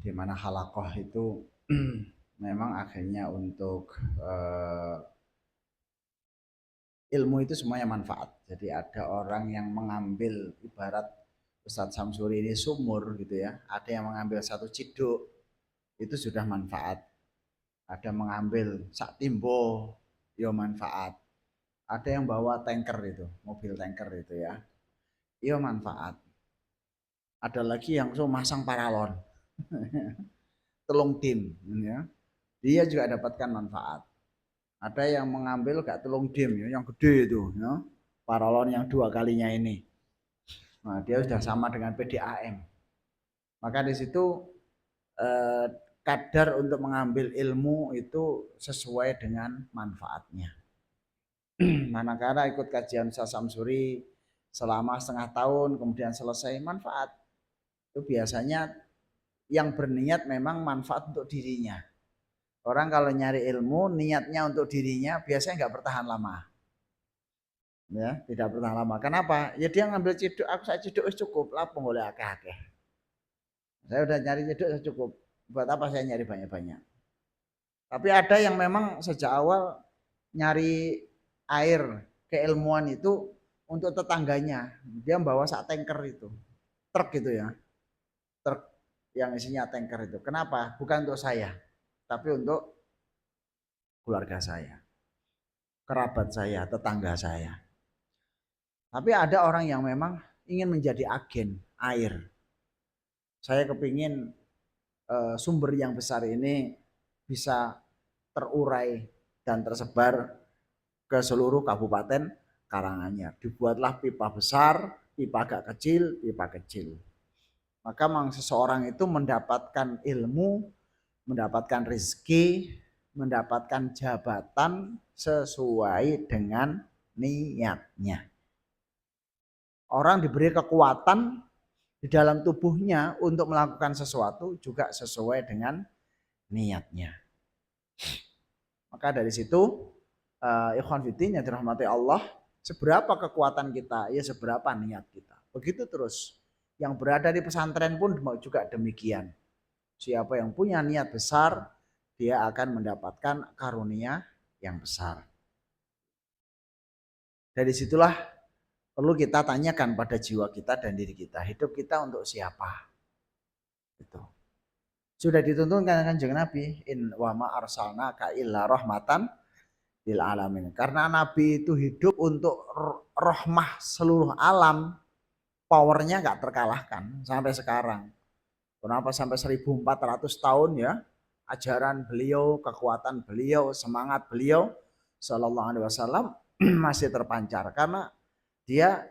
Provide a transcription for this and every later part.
di mana halaqah itu memang akhirnya untuk ilmu itu semuanya manfaat. Jadi ada orang yang mengambil ibarat Ustadz Samsuri ini sumur gitu ya. Ada yang mengambil satu ciduk itu sudah manfaat. Ada mengambil sak timbo ya manfaat. Ada yang bawa tanker itu, mobil tanker itu ya. Ya manfaat. Ada lagi yang so masang paralon. Telung dim ya. Dia juga dapatkan manfaat. Ada yang mengambil gak telung dim ya, yang gede itu ya. Paralon yang 2 kalinya ini. Nah, dia sudah sama dengan PDAM. Maka di situ eh, kadar untuk mengambil ilmu itu sesuai dengan manfaatnya. Manakala ikut kajian Ustaz Samsuri selama setengah tahun kemudian selesai manfaat. Itu biasanya yang berniat memang manfaat untuk dirinya. Orang kalau nyari ilmu niatnya untuk dirinya biasanya nggak bertahan lama. Ya, tidak bertahan lama. Kenapa? Ya dia ngambil ciduk, aku saya ciduk cukup, lapung oleh akeh-akeh. Saya udah nyari ciduk cukup. Buat apa saya nyari banyak-banyak? Tapi ada yang memang sejak awal nyari air keilmuan itu untuk tetangganya. Dia membawa sak tanker itu. Truk itu ya. Truk yang isinya tanker itu. Kenapa? Bukan untuk saya, tapi untuk keluarga saya, kerabat saya, tetangga saya. Tapi ada orang yang memang ingin menjadi agen air. Saya kepingin sumber yang besar ini bisa terurai dan tersebar ke seluruh kabupaten Karanganyar. Dibuatlah pipa besar, pipa agak kecil, pipa kecil. Maka memang seseorang itu mendapatkan ilmu, mendapatkan rezeki, mendapatkan jabatan sesuai dengan niatnya. Orang diberi kekuatan di dalam tubuhnya untuk melakukan sesuatu juga sesuai dengan niatnya. Maka dari situ ikhwan fillah yang dirahmati Allah, seberapa kekuatan kita, ya seberapa niat kita. Begitu terus. Yang berada di pesantren pun juga demikian. Siapa yang punya niat besar, dia akan mendapatkan karunia yang besar. Dari situlah perlu kita tanyakan pada jiwa kita dan diri kita, hidup kita untuk siapa? Itu. Sudah dituntunkan Kanjeng Nabi, in wa ma arsalnaka illa rahmatan lil alamin. Karena Nabi itu hidup untuk rahmah seluruh alam, powernya nggak terkalahkan sampai sekarang. Kenapa sampai 1400 tahun ya? Ajaran beliau, kekuatan beliau, semangat beliau sallallahu alaihi wasallam masih terpancar karena dia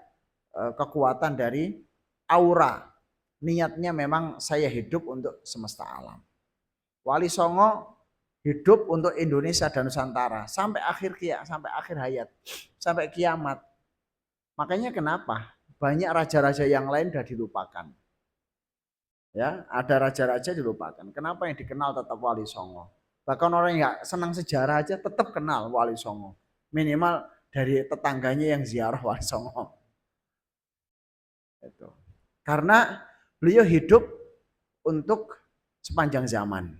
kekuatan dari aura. Niatnya memang saya hidup untuk semesta alam. Wali Songo hidup untuk Indonesia dan Nusantara sampai akhir hayat, sampai kiamat. Makanya kenapa banyak raja-raja yang lain sudah dilupakan. Ya, ada raja-raja dilupakan. Kenapa yang dikenal tetap Wali Songo? Bahkan orang yang senang sejarah aja tetap kenal Wali Songo. Minimal dari tetangganya yang ziarah Wali Songo. Itu. Karena beliau hidup untuk sepanjang zaman.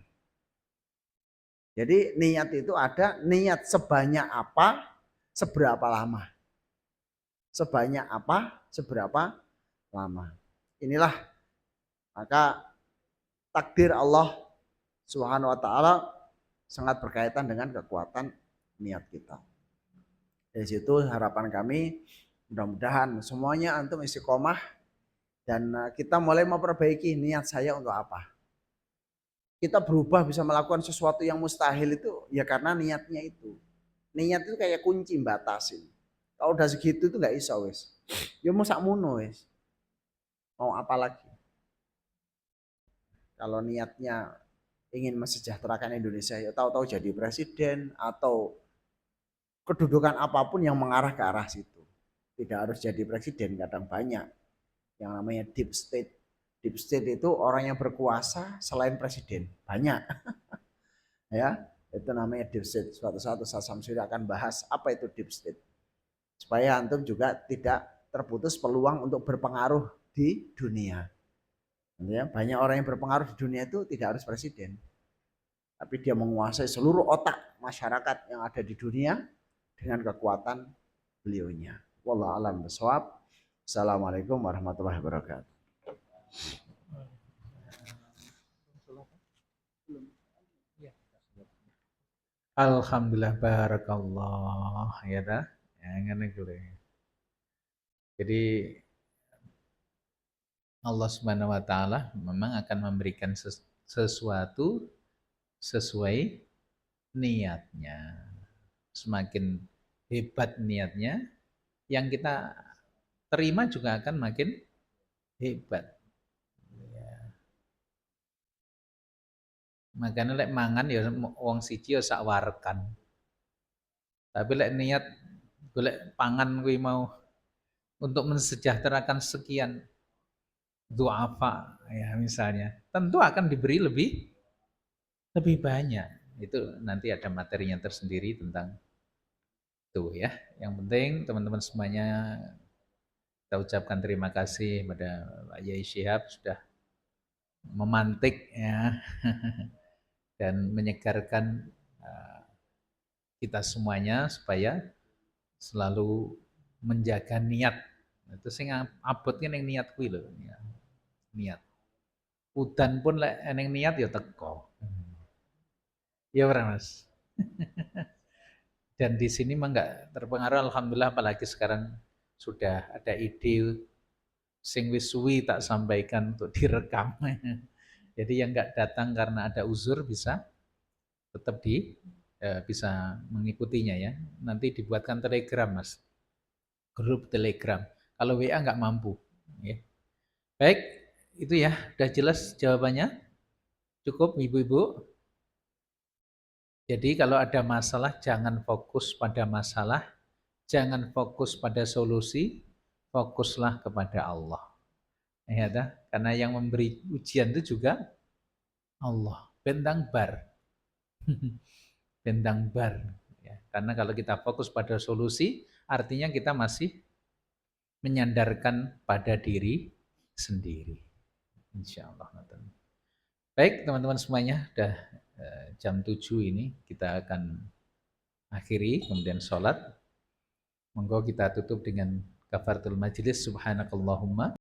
Jadi niat itu ada niat sebanyak apa, seberapa lama. Sebanyak apa, seberapa lama. Inilah maka takdir Allah Subhanahu wa taala sangat berkaitan dengan kekuatan niat kita. Dari situ harapan kami mudah-mudahan semuanya antum istiqomah dan kita mulai memperbaiki niat saya untuk apa. Kita berubah bisa melakukan sesuatu yang mustahil itu ya karena niatnya itu. Niat itu kayak kunci batasin. Kalau udah segitu itu nggak iso wis. Ya mau sakmono wis. Mau apa lagi? Kalau niatnya ingin mensejahterakan Indonesia ya tahu-tahu jadi presiden atau kedudukan apapun yang mengarah ke arah situ. Tidak harus jadi presiden, kadang banyak yang namanya deep state. Deep state itu orang yang berkuasa selain presiden, banyak. Ya, itu namanya deep state. Suatu saat Ustaz Samsuri akan bahas apa itu deep state. Supaya antum juga tidak terputus peluang untuk berpengaruh di dunia. Ya, banyak orang yang berpengaruh di dunia itu tidak harus presiden, tapi dia menguasai seluruh otak masyarakat yang ada di dunia dengan kekuatan beliaunya. Wallahu a'lam bishawab. Assalamualaikum warahmatullahi wabarakatuh. Alhamdulillah barakallah ya dah. Ya ngene kuwi. Jadi Allah Subhanahu wa taala memang akan memberikan sesuatu sesuai niatnya. Semakin hebat niatnya, yang kita terima juga akan makin hebat. Makanya lek mangan ya wong siji ya sak warekan. Tapi lek niat golek pangan kuwi mau untuk mensejahterakan sekian duafa ya misalnya, tentu akan diberi lebih banyak. Itu nanti ada materinya tersendiri tentang itu ya. Yang penting teman-teman semuanya kita ucapkan terima kasih pada Pak Yai Syihab sudah memantik ya dan menyegarkan kita semuanya supaya selalu menjaga niat. Itu sing abot ki ning niat kuwi lho. Niat. Udan pun lek eneng niat ya teko. Ya ora Mas. Dan di sini mah enggak terpengaruh alhamdulillah apalagi sekarang sudah ada ide sing wis suwi tak sampaikan untuk direkam. Jadi yang enggak datang karena ada uzur bisa tetap bisa mengikutinya ya. Nanti dibuatkan Telegram Mas. Grup Telegram. Kalau WA enggak mampu. Ya. Baik, itu ya. Udah jelas jawabannya? Cukup Ibu-ibu? Jadi kalau ada masalah jangan fokus pada masalah, jangan fokus pada solusi, fokuslah kepada Allah. Ya, karena yang memberi ujian itu juga Allah. Bentang bar. Bentang bar. Ya, karena kalau kita fokus pada solusi, artinya kita masih menyandarkan pada diri sendiri. Insya Allah. Baik teman-teman semuanya, sudah jam 7 ini kita akan akhiri, kemudian sholat. Monggo kita tutup dengan kafaratul majelis. Subhanakallahumma